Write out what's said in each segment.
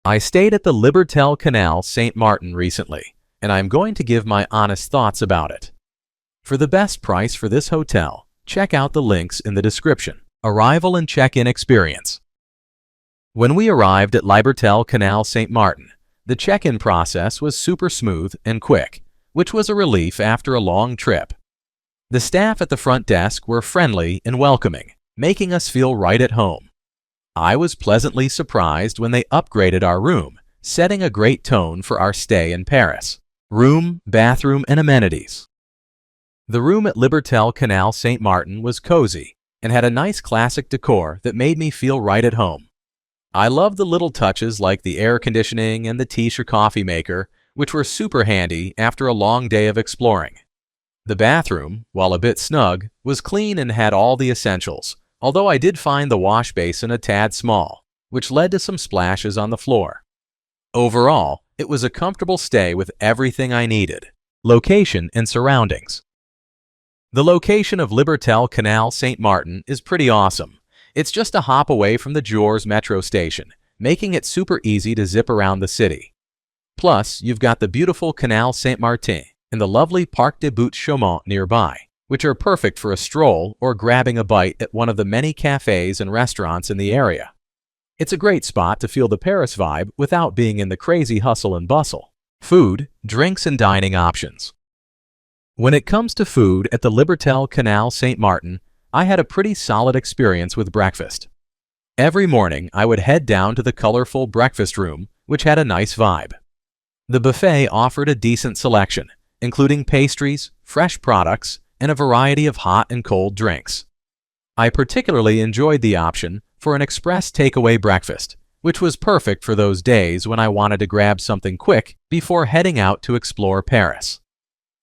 I stayed at the Libertel Canal Saint Martin recently, and I'm going to give my honest thoughts about it. For the best price for this hotel, check out the links in the description. Arrival and check-in experience. When we arrived at Libertel Canal Saint Martin, the check-in process was super smooth and quick, which was a relief after a long trip. The staff at the front desk were friendly and welcoming, making us feel right at home. I was pleasantly surprised when they upgraded our room, setting a great tone for our stay in Paris. Room, bathroom, and amenities. The room at Libertel Canal Saint Martin was cozy and had a nice classic decor that made me feel right at home. I loved the little touches like the air conditioning and the tea or coffee maker, which were super handy after a long day of exploring. The bathroom, while a bit snug, was clean and had all the essentials, although I did find the wash basin a tad small, which led to some splashes on the floor. Overall, it was a comfortable stay with everything I needed. Location and surroundings. The location of Libertel Canal Saint Martin is pretty awesome. It's just a hop away from the Gurs metro station, making it super easy to zip around the city. Plus, you've got the beautiful Canal Saint Martin and the lovely Parc des Buttes Chaumont nearby, which are perfect for a stroll or grabbing a bite at one of the many cafes and restaurants in the area. It's a great spot to feel the Paris vibe without being in the crazy hustle and bustle. Food, drinks, and dining options. When it comes to food at the Libertel Canal Saint Martin, I had a pretty solid experience with breakfast. Every morning, I would head down to the colorful breakfast room, which had a nice vibe. The buffet offered a decent selection, including pastries, fresh products, and a variety of hot and cold drinks. I particularly enjoyed the option for an express takeaway breakfast, which was perfect for those days when I wanted to grab something quick before heading out to explore Paris.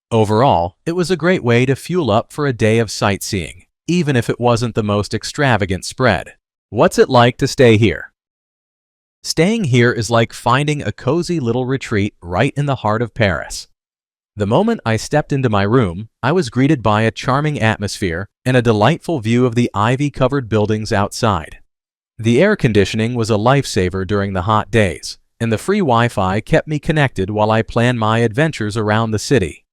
Overall, it was a great way to fuel up for a day of sightseeing, even if it wasn't the most extravagant spread. What's it like to stay here? Staying here is like finding a cozy little retreat right in the heart of Paris. The moment I stepped into my room, I was greeted by a charming atmosphere and a delightful view of the ivy-covered buildings outside. The air conditioning was a lifesaver during the hot days, and the free Wi-Fi kept me connected while I planned my adventures around the city.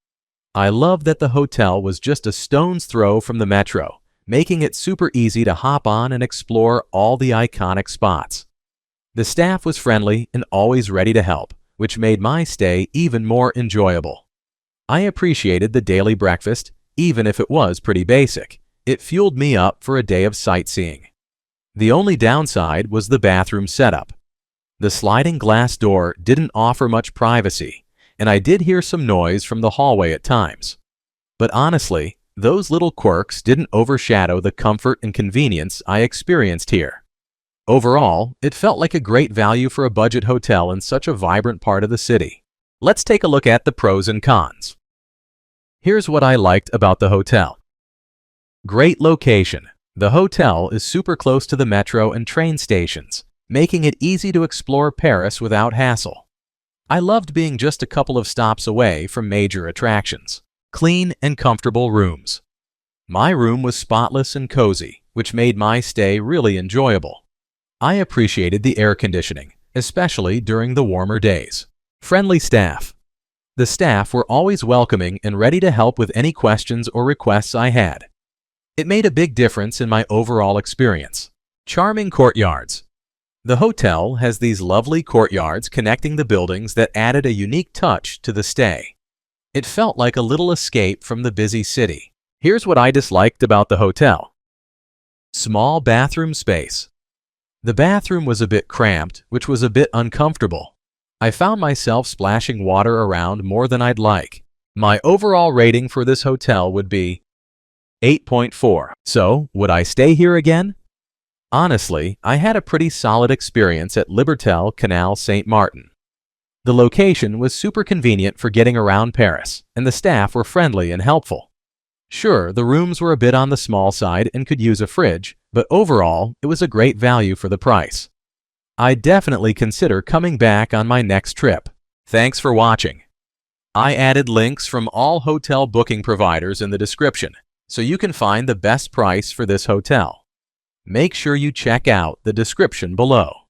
I loved that the hotel was just a stone's throw from the metro, making it super easy to hop on and explore all the iconic spots. The staff was friendly and always ready to help, which made my stay even more enjoyable. I appreciated the daily breakfast, even if it was pretty basic. It fueled me up for a day of sightseeing. The only downside was the bathroom setup. The sliding glass door didn't offer much privacy, and I did hear some noise from the hallway at times. But honestly, those little quirks didn't overshadow the comfort and convenience I experienced here. Overall, it felt like a great value for a budget hotel in such a vibrant part of the city. Let's take a look at the pros and cons. Here's what I liked about the hotel. Great location. The hotel is super close to the metro and train stations, making it easy to explore Paris without hassle. I loved being just a couple of stops away from major attractions. Clean and comfortable rooms. My room was spotless and cozy, which made my stay really enjoyable. I appreciated the air conditioning, especially during the warmer days. Friendly staff. The staff were always welcoming and ready to help with any questions or requests I had. It made a big difference in my overall experience. Charming courtyards. The hotel has these lovely courtyards connecting the buildings that added a unique touch to the stay. It felt like a little escape from the busy city. Here's what I disliked about the hotel. Small bathroom space. The bathroom was a bit cramped, which was a bit uncomfortable. I found myself splashing water around more than I'd like. My overall rating for this hotel would be 8.4. So, would I stay here again? Honestly, I had a pretty solid experience at Libertel Canal Saint Martin. The location was super convenient for getting around Paris, and the staff were friendly and helpful. Sure, the rooms were a bit on the small side and could use a fridge, but overall, it was a great value for the price. I'd definitely consider coming back on my next trip. Thanks for watching. I added links from all hotel booking providers in the description, so you can find the best price for this hotel. Make sure you check out the description below.